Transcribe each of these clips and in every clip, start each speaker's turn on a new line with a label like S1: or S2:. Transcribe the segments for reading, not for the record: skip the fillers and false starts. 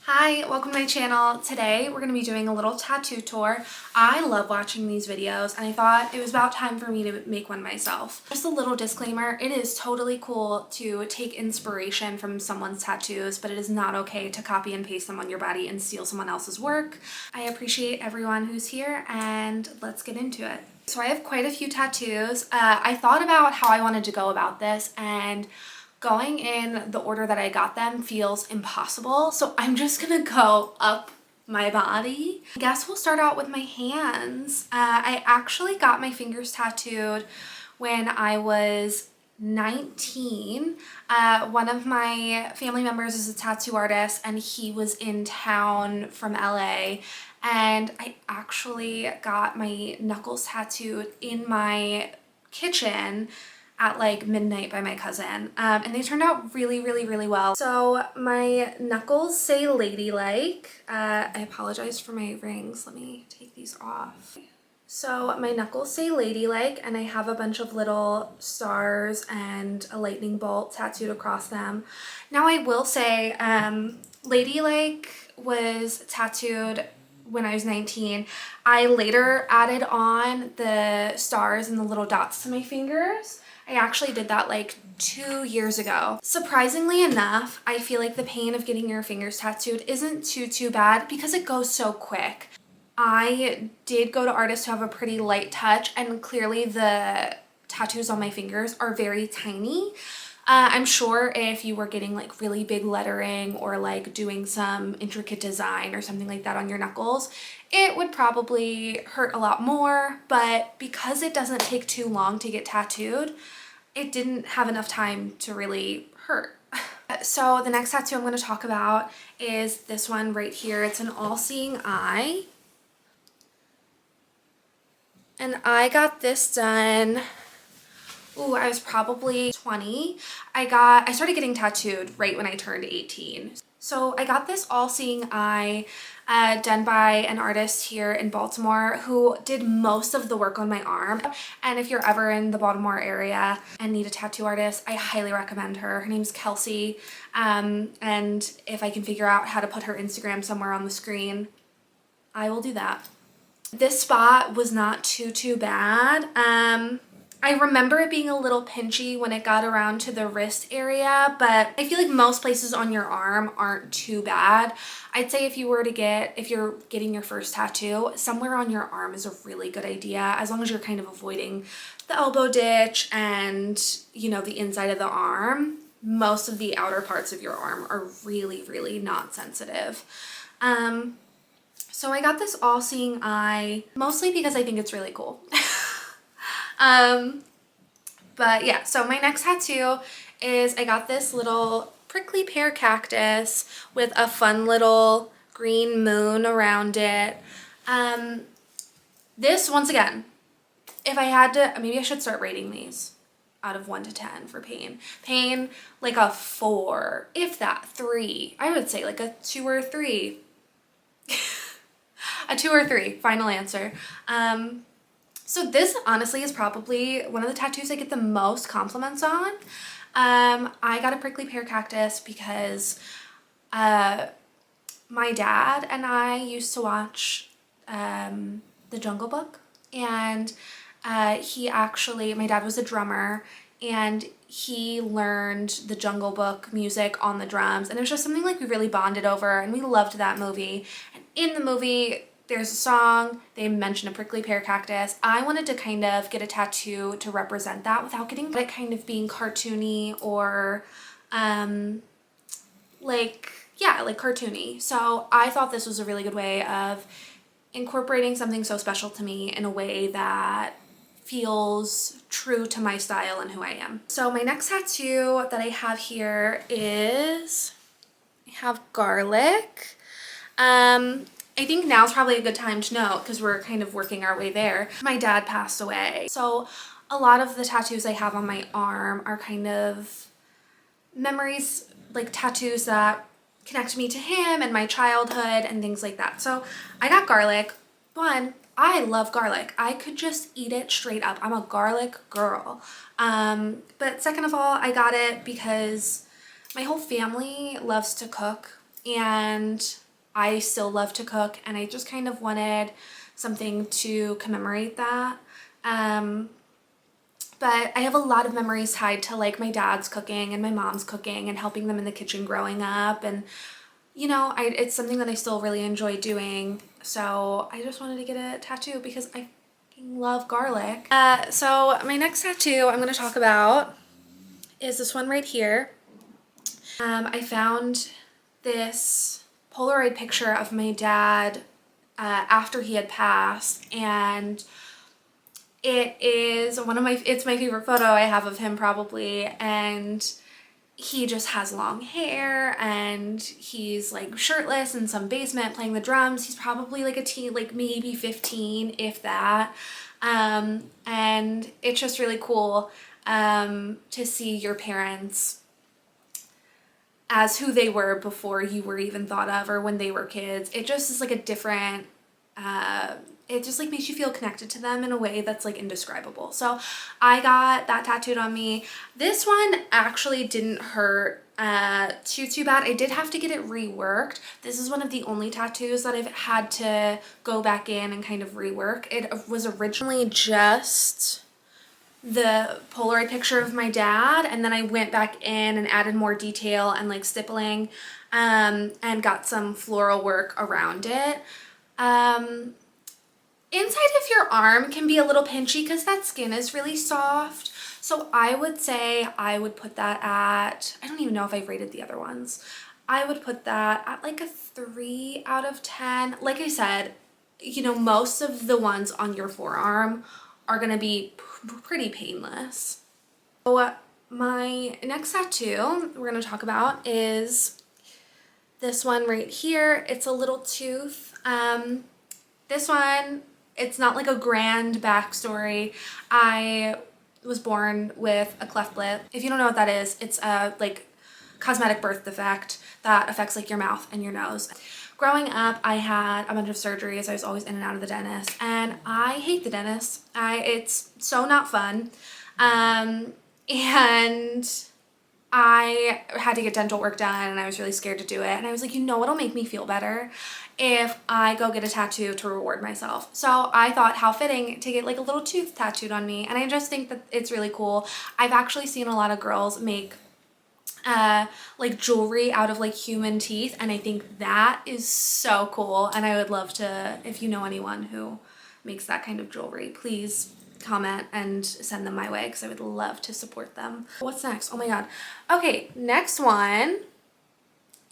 S1: Hi, welcome to my channel. Today we're going to be doing a little tattoo tour. I love watching these videos and I thought it was about time for me to make one myself. Just a little disclaimer, it is totally cool to take inspiration from someone's tattoos, but it is not okay to copy and paste them on your body and steal someone else's work. I appreciate everyone who's here and let's get into it. So I have quite a few tattoos. I thought about how I wanted to go about this, and going in the order that I got them feels impossible, so I'm just gonna go up my body. I guess we'll start out with my hands. I actually got my fingers tattooed when I was 19. One of my family members is a tattoo artist and he was in town from LA, and I actually got my knuckles tattooed in my kitchen at like midnight by my cousin, and they turned out really well. So my knuckles say ladylike. I apologize for my rings, let me take these off. So my knuckles say ladylike, and I have a bunch of little stars and a lightning bolt tattooed across them. Now I will say ladylike was tattooed when I was 19. I later added on the stars and the little dots to my fingers. I actually did that like 2 years ago. Surprisingly enough, I feel like the pain of getting your fingers tattooed isn't too bad because it goes so quick. I did go to artists who have a pretty light touch, and clearly the tattoos on my fingers are very tiny. I'm sure if you were getting like really big lettering or like doing some intricate design or something like that on your knuckles, it would probably hurt a lot more, but because it doesn't take too long to get tattooed, it didn't have enough time to really hurt. So the next tattoo I'm going to talk about is this one right here. It's an all-seeing eye. And I got this done, ooh, I was probably 20. I started getting tattooed right when I turned 18. So I got this all-seeing eye done by an artist here in Baltimore who did most of the work on my arm. And if you're ever in the Baltimore area and need a tattoo artist, I highly recommend her. Her name's Kelsey. And if I can figure out how to put her Instagram somewhere on the screen, I will do that. This spot was not too bad. I remember it being a little pinchy when it got around to the wrist area, but I feel like most places on your arm aren't too bad. I'd say if you're getting your first tattoo, somewhere on your arm is a really good idea, as long as you're kind of avoiding the elbow ditch and, you know, the inside of the arm. Most of the outer parts of your arm are really not sensitive. So I got this all-seeing eye mostly because I think it's really cool. But yeah, so my next tattoo is I got this little prickly pear cactus with a fun little green moon around it. This, once again, if I had to, maybe I should start rating these out of 1 to 10 for pain. Pain, like a 4, if that, 3. I would say like a 2 or 3. A 2 or 3, final answer. So this honestly is probably one of the tattoos I get the most compliments on. I got a prickly pear cactus because my dad and I used to watch The Jungle Book, and my dad was a drummer, and he learned the Jungle Book music on the drums, and it was just something like we really bonded over, and we loved that movie. And in the movie, there's a song, they mention a prickly pear cactus. I wanted to kind of get a tattoo to represent that without getting it kind of being cartoony or like cartoony. So I thought this was a really good way of incorporating something so special to me in a way that feels true to my style and who I am. So my next tattoo that I have here is, I have garlic. I think now's probably a good time to note, because we're kind of working our way there. My dad passed away, so a lot of the tattoos I have on my arm are kind of memories, like tattoos that connect me to him and my childhood and things like that. So I got garlic. One, I love garlic. I could just eat it straight up. I'm a garlic girl. But second of all, I got it because my whole family loves to cook. and I still love to cook, and I just kind of wanted something to commemorate that. But I have a lot of memories tied to like my dad's cooking and my mom's cooking and helping them in the kitchen growing up, and you know, it's something that I still really enjoy doing. So I just wanted to get a tattoo because I fucking love garlic. So my next tattoo I'm going to talk about is this one right here. I found this Polaroid picture of my dad after he had passed, and it's my favorite photo I have of him probably, and he just has long hair and he's like shirtless in some basement playing the drums. He's probably like a teen, like maybe 15, if that. And it's just really cool to see your parents as who they were before you were even thought of, or when they were kids. It just is like a different, it just like makes you feel connected to them in a way that's like indescribable. So I got that tattooed on me. This one actually didn't hurt too bad. I did have to get it reworked. This is one of the only tattoos that I've had to go back in and kind of rework. It was originally just the Polaroid picture of my dad, and then I went back in and added more detail and like stippling, and got some floral work around it. Inside of your arm can be a little pinchy because that skin is really soft. So I would say I would put that at, I don't even know if I've rated the other ones. I would put that at like a 3 out of 10. Like I said, you know, most of the ones on your forearm are gonna be pretty painless. So my next tattoo we're gonna talk about is this one right here. It's a little tooth. This one, it's not like a grand backstory. I was born with a cleft lip. If you don't know what that is, it's a like cosmetic birth defect that affects like your mouth and your nose. Growing up, I had a bunch of surgeries. I was always in and out of the dentist, and I hate the dentist. It's so not fun. And I had to get dental work done, and I was really scared to do it. And I was like, you know what'll make me feel better? If I go get a tattoo to reward myself. So I thought how fitting to get like a little tooth tattooed on me. And I just think that it's really cool. I've actually seen a lot of girls make like jewelry out of like human teeth, and I think that is so cool. And I would love to, if you know anyone who makes that kind of jewelry, please comment and send them my way because I would love to support them. What's next? Oh my god. Okay, next one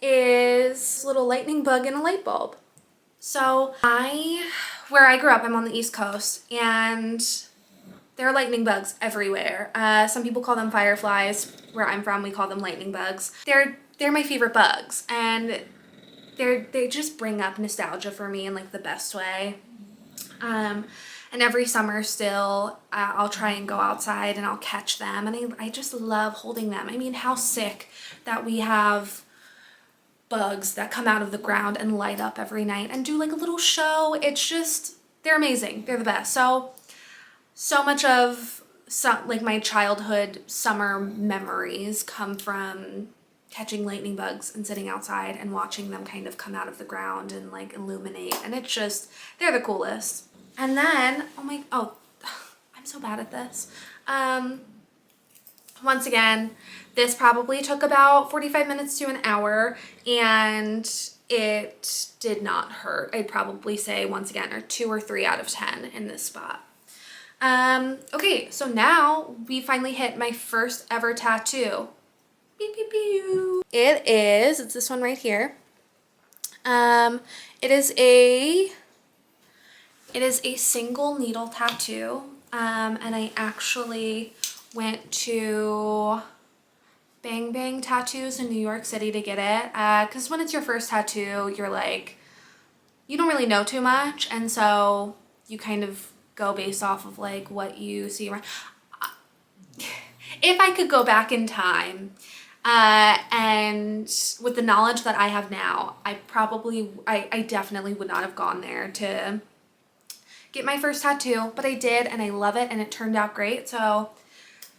S1: is a little lightning bug in a light bulb. So where I grew up, I'm on the East Coast, and there are lightning bugs everywhere. Some people call them fireflies. Where I'm from, we call them lightning bugs. They're my favorite bugs, and they just bring up nostalgia for me in like the best way. And every summer still, I'll try and go outside and I'll catch them, and I just love holding them. I mean, how sick that we have bugs that come out of the ground and light up every night and do like a little show. It's just, they're amazing. They're the best. So much of like my childhood summer memories come from catching lightning bugs and sitting outside and watching them kind of come out of the ground and like illuminate. And it's just, they're the coolest. And then, I'm so bad at this. Once again, this probably took about 45 minutes to an hour, and it did not hurt. I'd probably say, once again, a 2 or 3 out of 10 in this spot. Okay, so now we finally hit my first ever tattoo. Beep, beep, beep. It's this one right here. It is a single needle tattoo, and I actually went to Bang Bang Tattoos in New York City to get it, because when it's your first tattoo, you're like, you don't really know too much, and so you kind of go based off of like what you see around. If I could go back in time, and with the knowledge that I have now, I definitely would not have gone there to get my first tattoo, but I did, and I love it, and it turned out great, so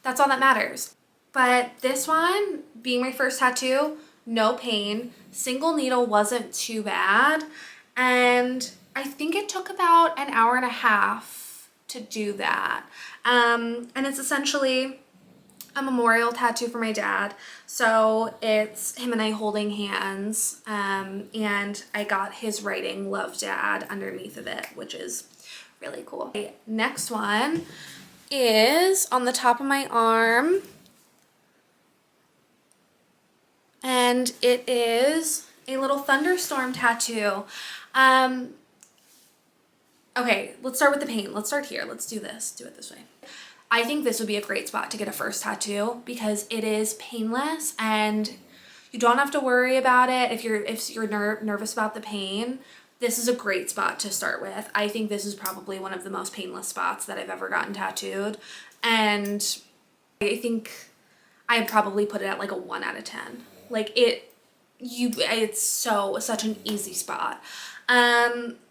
S1: that's all that matters. But this one, being my first tattoo, no pain. Single needle wasn't too bad. And I think it took about an hour and a half to do that. And it's essentially a memorial tattoo for my dad. So it's him and I holding hands, and I got his writing "Love Dad" underneath of it, which is really cool. Okay, next one is on the top of my arm, and it is a little thunderstorm tattoo. Okay, let's start with the pain. Let's start here. Let's do this. Do it this way. I think this would be a great spot to get a first tattoo because it is painless and you don't have to worry about it if you're nervous about the pain. This is a great spot to start with. I think this is probably one of the most painless spots that I've ever gotten tattooed, and I think I'd probably put it at like a 1 out of 10. Like it's such an easy spot.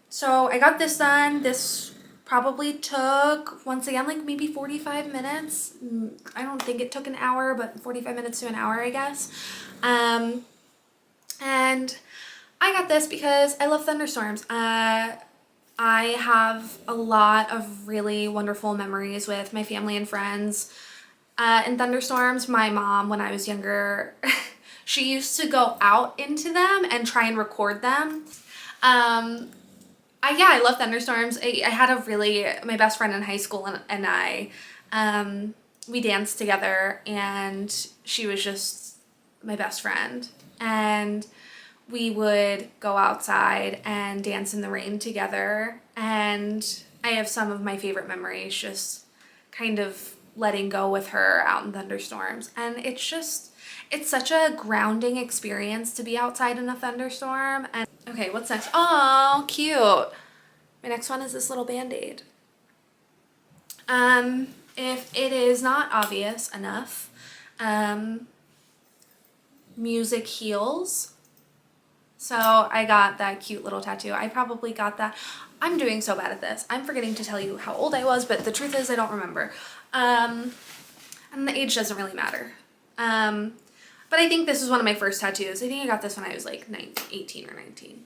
S1: So I got this done. This probably took, once again, like maybe 45 minutes. I don't think it took an hour, but 45 minutes to an hour, I guess. And I got this because I love thunderstorms. I have a lot of really wonderful memories with my family and friends in thunderstorms. My mom, when I was younger, she used to go out into them and try and record them. Yeah, I love thunderstorms. I had my best friend in high school and I, we danced together, and she was just my best friend. And we would go outside and dance in the rain together. And I have some of my favorite memories just kind of letting go with her out in thunderstorms. And it's such a grounding experience to be outside in a thunderstorm. And okay, what's next? Oh, cute. My next one is this little Band-Aid. If it is not obvious enough, music heals. So I got that cute little tattoo. I probably got that. I'm doing so bad at this. I'm forgetting to tell you how old I was, but the truth is I don't remember. And the age doesn't really matter. But I think this was one of my first tattoos. I think I got this when I was like 18 or 19.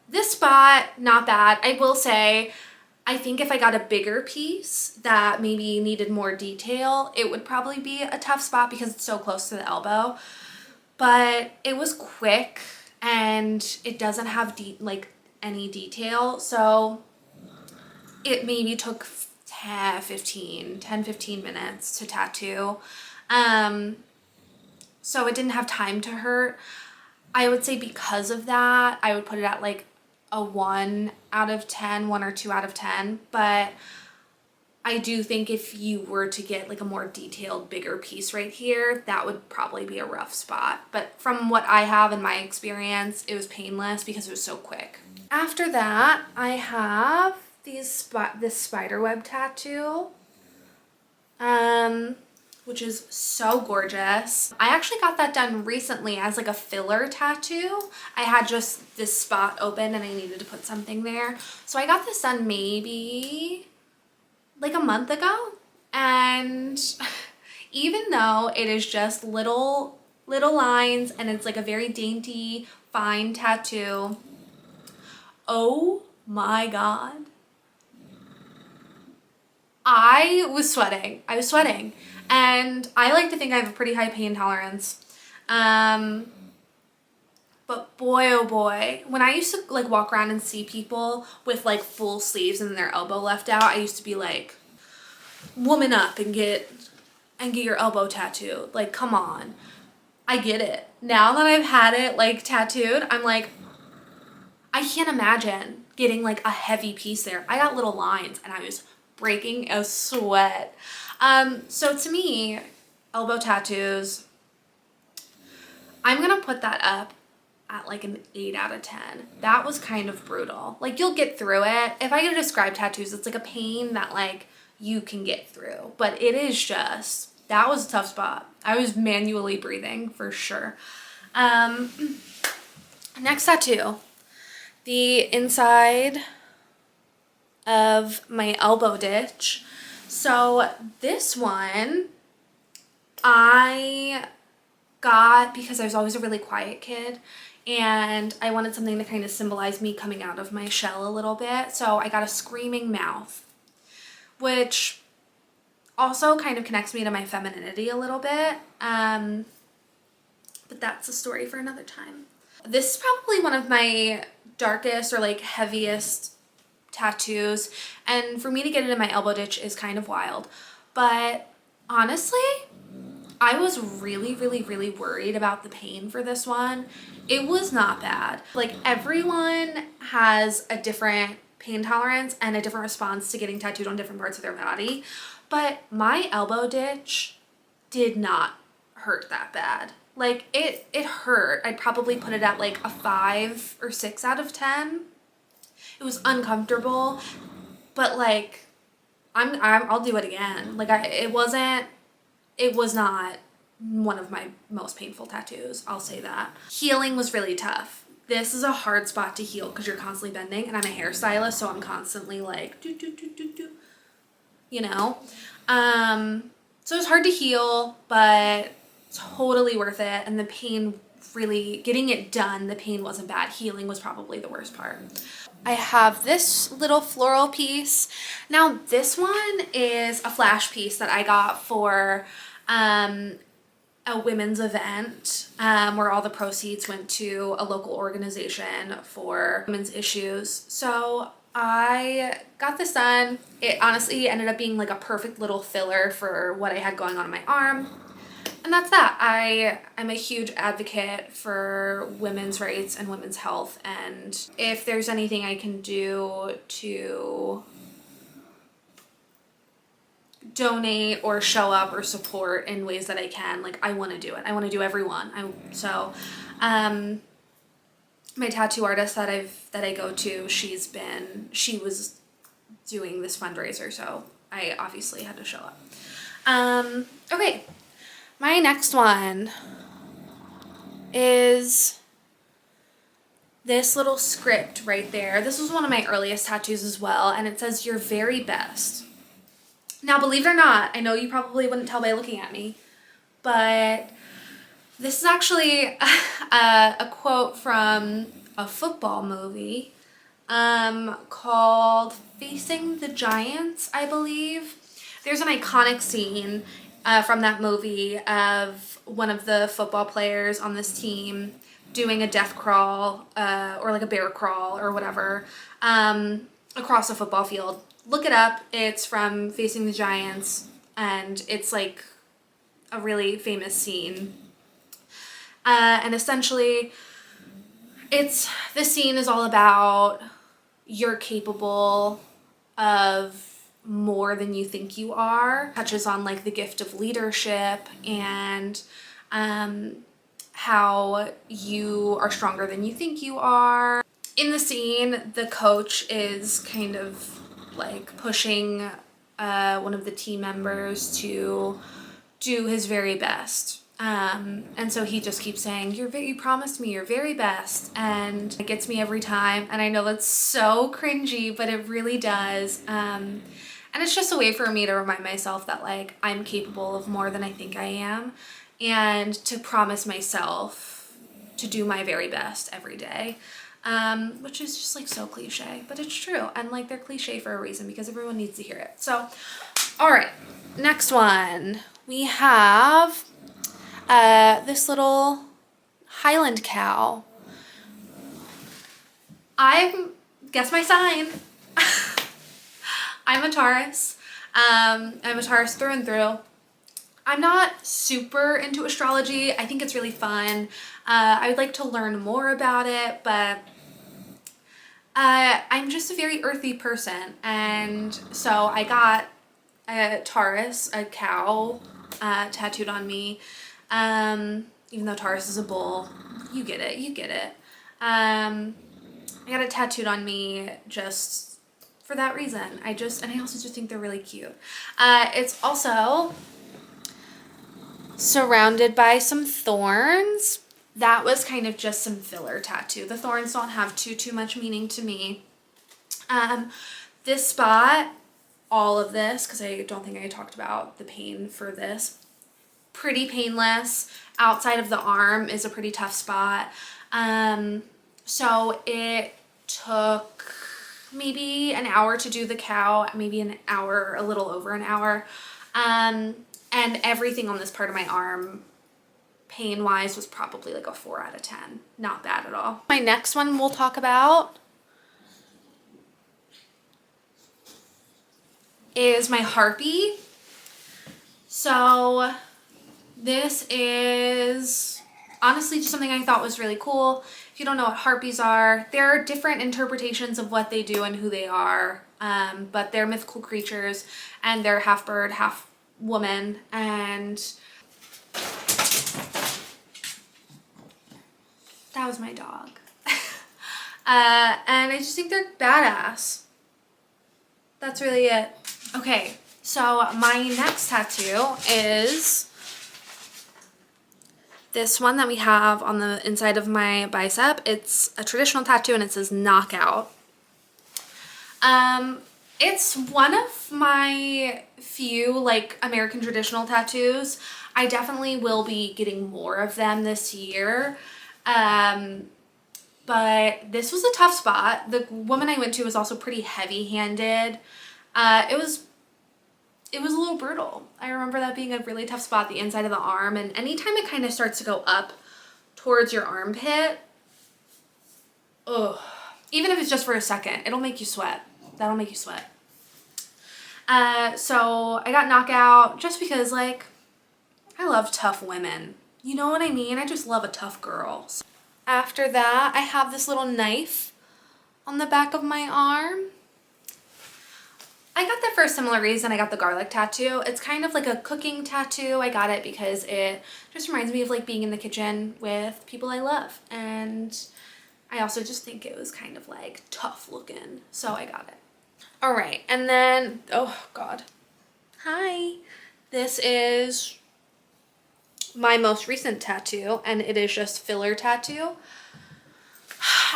S1: This spot, not bad. I will say, I think if I got a bigger piece that maybe needed more detail, it would probably be a tough spot because it's so close to the elbow. But it was quick and it doesn't have any detail. So it maybe took 10-15 minutes to tattoo. So it didn't have time to hurt. I would say because of that, I would put it at like a 1 out of 10, 1 or 2 out of 10. But I do think if you were to get like a more detailed, bigger piece right here, that would probably be a rough spot. But from what I have in my experience, it was painless because it was so quick. After that, I have this spiderweb tattoo, which is so gorgeous. I actually got that done recently as like a filler tattoo. I had just this spot open and I needed to put something there. So I got this done maybe like a month ago. And even though it is just little lines and it's like a very dainty, fine tattoo, oh my God. I was sweating. And I like to think I have a pretty high pain tolerance. But boy, oh boy, when I used to like walk around and see people with like full sleeves and their elbow left out, I used to be like, woman up and get your elbow tattooed. Like, come on. I get it. Now that I've had it like tattooed, I'm like, I can't imagine getting like a heavy piece there. I got little lines and I was breaking a sweat. So to me, elbow tattoos, I'm gonna put that up at like an 8 out of 10. That was kind of brutal. Like, you'll get through it. If I could describe tattoos, it's like a pain that like you can get through, but it is just, that was a tough spot. I was manually breathing for sure. Next tattoo, the inside of my elbow ditch. So this one, I got, because I was always a really quiet kid and I wanted something to kind of symbolize me coming out of my shell a little bit, so I got a screaming mouth, which also kind of connects me to my femininity a little bit, but that's a story for another time. This is probably one of my darkest or like heaviest tattoos, and for me to get it in my elbow ditch is kind of wild, but honestly I was really worried about the pain for this one. It was not bad. Like, everyone has a different pain tolerance and a different response to getting tattooed on different parts of their body, but my elbow ditch did not hurt that bad. Like, it hurt. I'd probably put it at like a 5 or 6 out of 10. It was uncomfortable, but like I'll do it again. Like, it was not one of my most painful tattoos, I'll say that. Healing was really tough. This is a hard spot to heal because you're constantly bending, and I'm a hairstylist, so I'm constantly like do, you know. So it was hard to heal, but totally worth it. And the pain, really getting it done, the pain wasn't bad. Healing was probably the worst part. I have this little floral piece. Now this one is a flash piece that I got for a women's event, where all the proceeds went to a local organization for women's issues. So I got this done. It honestly ended up being like a perfect little filler for what I had going on in my arm. And that's that. I'm a huge advocate for women's rights and women's health, and if there's anything I can do to donate or show up or support in ways that I can, like, I want to do it. I want to do everyone. My tattoo artist that I go to, she was doing this fundraiser, so I obviously had to show up. Okay. My next one is this little script right there. This was one of my earliest tattoos as well, and it says, "Your very best." Now, believe it or not, I know you probably wouldn't tell by looking at me, but this is actually a quote from a football movie called Facing the Giants, I believe. There's an iconic scene from that movie of one of the football players on this team doing a death crawl or like a bear crawl or whatever across a football field. Look it up. It's from Facing the Giants, and it's like a really famous scene. And essentially, this scene is all about you're capable of more than you think you are. Touches on like the gift of leadership and how you are stronger than you think you are. In the scene, the coach is kind of like pushing one of the team members to do his very best. And so he just keeps saying, you promised me your very best, and it gets me every time. And I know that's so cringy, but it really does. And it's just a way for me to remind myself that like I'm capable of more than I think I am, and to promise myself to do my very best every day. Which is just like so cliche, but it's true. And like they're cliche for a reason because everyone needs to hear it. So, all right, next one. We have this little Highland cow. Guess my sign. I'm a Taurus. I'm a Taurus through and through. I'm not super into astrology. I think it's really fun. I would like to learn more about it, but I'm just a very earthy person. And so I got a Taurus, a cow, tattooed on me. Even though Taurus is a bull, you get it. I got it tattooed on me just for that reason. And I also just think they're really cute. It's also surrounded by some thorns. That was kind of just some filler tattoo. The thorns don't have too much meaning to me. This spot, all of this, because I don't think I talked about the pain for this. pretty painless. Outside of the arm is a pretty tough spot. So it took maybe an hour to do the cow, maybe an hour, a little over an hour. And everything on this part of my arm, pain-wise, was probably like a 4 out of 10. Not bad at all. My next one we'll talk about is my harpy. So this is honestly just something I thought was really cool. If you don't know what harpies are, there are different interpretations of what they do and who they are, but they're mythical creatures, and they're half bird, half woman, and that was my dog. And I just think they're badass. That's really it. Okay, so my next tattoo is this one that we have on the inside of my bicep. It's a traditional tattoo and it says knockout. It's one of my few like American traditional tattoos. I definitely will be getting more of them this year. But this was a tough spot. The woman I went to was also pretty heavy-handed. It was a little brutal. I remember that being a really tough spot, the inside of the arm, and anytime it kind of starts to go up towards your armpit, ugh, even if it's just for a second, it'll make you sweat. That'll make you sweat. So I got knockout just because, like, I love tough women. You know what I mean? I just love a tough girl. After that, I have this little knife on the back of my arm. I got that for a similar reason I got the garlic tattoo. It's kind of like a cooking tattoo. I got it because it just reminds me of like being in the kitchen with people I love. And I also just think it was kind of like tough looking. So I got it. All right. And then, oh God. Hi. This is my most recent tattoo, and it is just filler tattoo.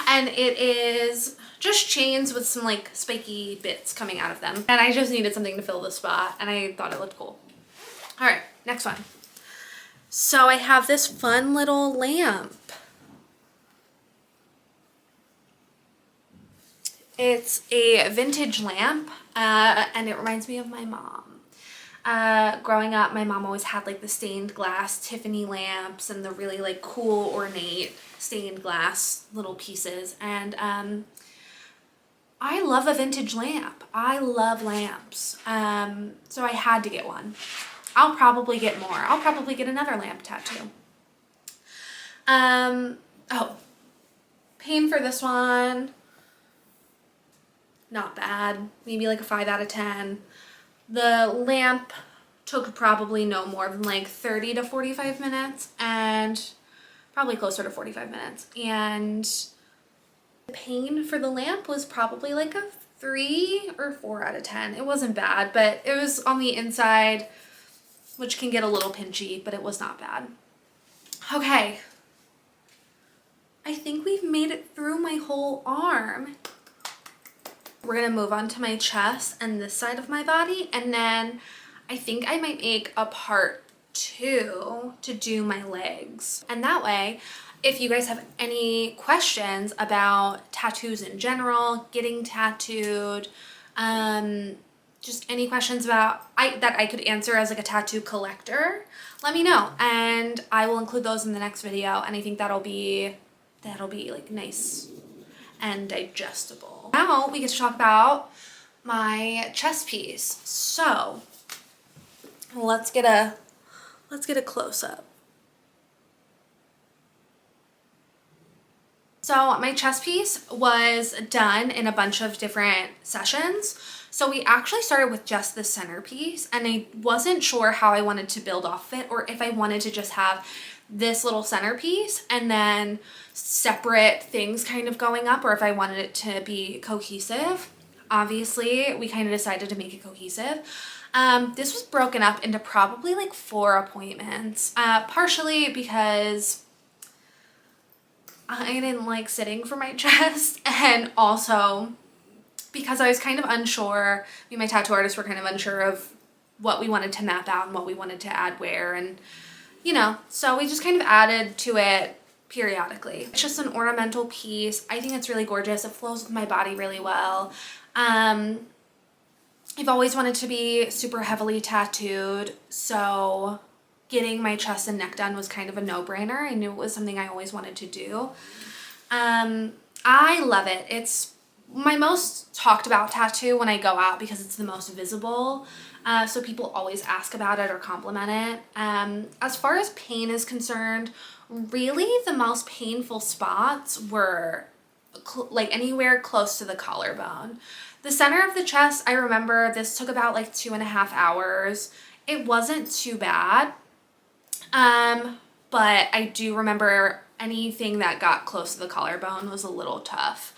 S1: And it is just chains with some like spiky bits coming out of them. And I just needed something to fill the spot, and I thought it looked cool. All right, next one. So I have this fun little lamp. It's a vintage lamp, and it reminds me of my mom. Growing up, my mom always had like the stained glass Tiffany lamps and the really like cool ornate stained glass little pieces, and I love a vintage lamp. I love lamps, so I had to get one. I'll probably get more. I'll probably get another lamp tattoo. Oh, pain for this one, not bad, maybe like a 5 out of 10. The lamp took probably no more than like 30 to 45 minutes, and probably closer to 45 minutes. And the pain for the lamp was probably like a 3 or 4 out of 10. It wasn't bad, but it was on the inside, which can get a little pinchy, but it was not bad. Okay. I think we've made it through my whole arm. We're gonna move on to my chest and this side of my body, and then I think I might make a part 2 to do my legs. And that way, if you guys have any questions about tattoos in general, getting tattooed, just any questions about that I could answer as like a tattoo collector, let me know, and I will include those in the next video. And I think that'll be like nice and digestible. Now we get to talk about my chest piece. So let's get a close up. So my chest piece was done in a bunch of different sessions. So we actually started with just the centerpiece, and I wasn't sure how I wanted to build off of it, or if I wanted to just have this little centerpiece and then separate things kind of going up, or if I wanted it to be cohesive. Obviously, we kind of decided to make it cohesive. This was broken up into probably like 4 appointments, partially because I didn't like sitting for my chest, and also because I was kind of unsure, me and my tattoo artist were kind of unsure of what we wanted to map out and what we wanted to add where, and you know, so we just kind of added to it periodically. It's just an ornamental piece. I think it's really gorgeous. It flows with my body really well. I've always wanted to be super heavily tattooed, so getting my chest and neck done was kind of a no-brainer. I knew it was something I always wanted to do. I love it. It's my most talked about tattoo when I go out because it's the most visible. So people always ask about it or compliment it. As far as pain is concerned, really the most painful spots were like anywhere close to the collarbone. The center of the chest, I remember this took about like 2.5 hours. It wasn't too bad. But I do remember anything that got close to the collarbone was a little tough.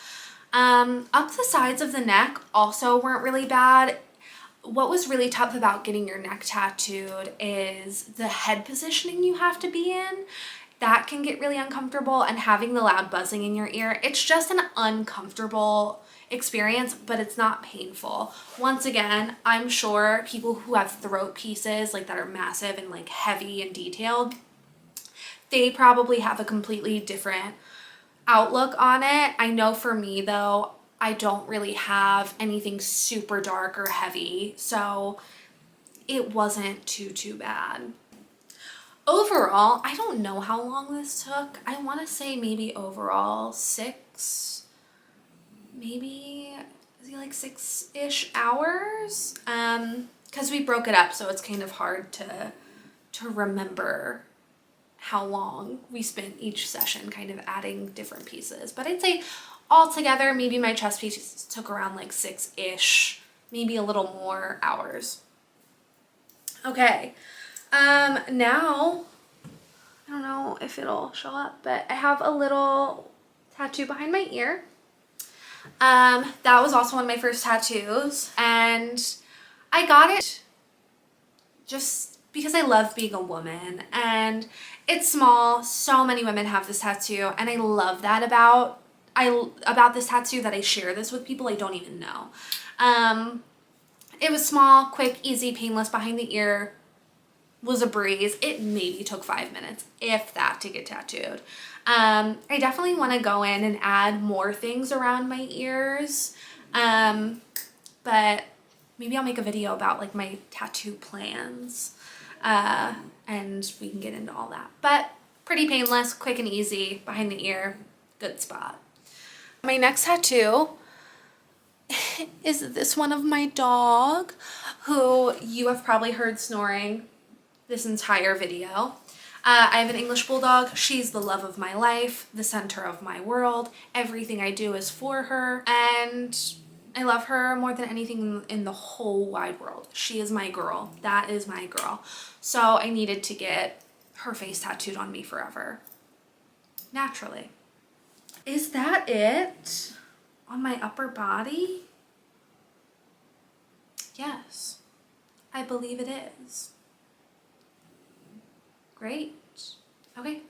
S1: Up the sides of the neck also weren't really bad. What was really tough about getting your neck tattooed is the head positioning you have to be in. That can get really uncomfortable, and having the loud buzzing in your ear. It's just an uncomfortable experience, but it's not painful. Once again, I'm sure people who have throat pieces like that are massive and like heavy and detailed, they probably have a completely different outlook on it. I know for me though, I don't really have anything super dark or heavy, so it wasn't too bad. Overall, I don't know how long this took. I want to say maybe overall 6, maybe like 6-ish hours. Because we broke it up, so it's kind of hard to remember how long we spent each session kind of adding different pieces. But I'd say altogether, maybe my chest piece took around like 6-ish, maybe a little more hours. Okay. Now, I don't know if it'll show up, but I have a little tattoo behind my ear. That was also one of my first tattoos, and I got it just because I love being a woman, and it's small. So many women have this tattoo, and I love that about this tattoo, that I share this with people I don't even know. It was small, quick, easy, painless behind the ear. Was a breeze. It maybe took 5 minutes, if that, to get tattooed. I definitely want to go in and add more things around my ears, but maybe I'll make a video about like my tattoo plans, and we can get into all that. But pretty painless, quick and easy, behind the ear, good spot. My next tattoo is this one of my dog, who you have probably heard snoring this entire video. I have an English bulldog. She's the love of my life, the center of my world. Everything I do is for her, and I love her more than anything in the whole wide world. She is my girl. That is my girl. So I needed to get her face tattooed on me forever. Naturally. Is that it on my upper body? Yes, I believe it is. Great. Okay.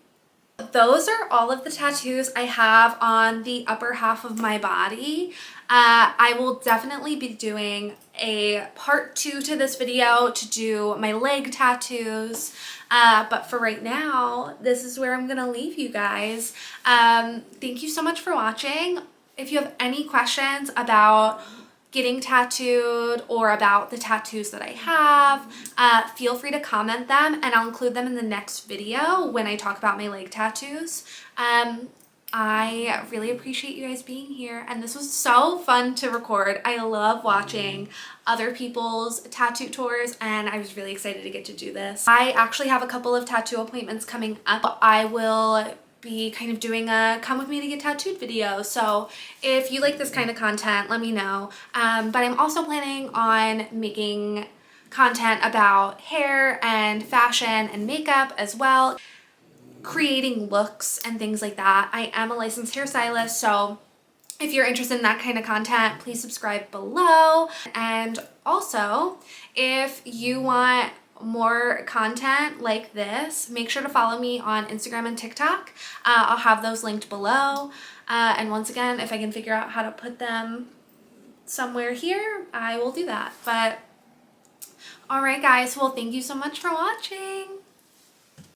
S1: Those are all of the tattoos I have on the upper half of my body. I will definitely be doing a part 2 to this video to do my leg tattoos. But for right now, this is where I'm gonna leave you guys. Thank you so much for watching. If you have any questions about getting tattooed or about the tattoos that I have, feel free to comment them, and I'll include them in the next video when I talk about my leg tattoos. I really appreciate you guys being here, and this was so fun to record. I love watching other people's tattoo tours, and I was really excited to get to do this. I actually have a couple of tattoo appointments coming up. I will be kind of doing a come with me to get tattooed video, so if you like this kind of content, let me know. But I'm also planning on making content about hair and fashion and makeup as well, creating looks and things like that. I am a licensed hairstylist, so if you're interested in that kind of content, please subscribe below. And also, if you want more content like this, make sure to follow me on Instagram and TikTok. I'll have those linked below. And once again, if I can figure out how to put them somewhere here, I will do that. But all right, guys, well, thank you so much for watching.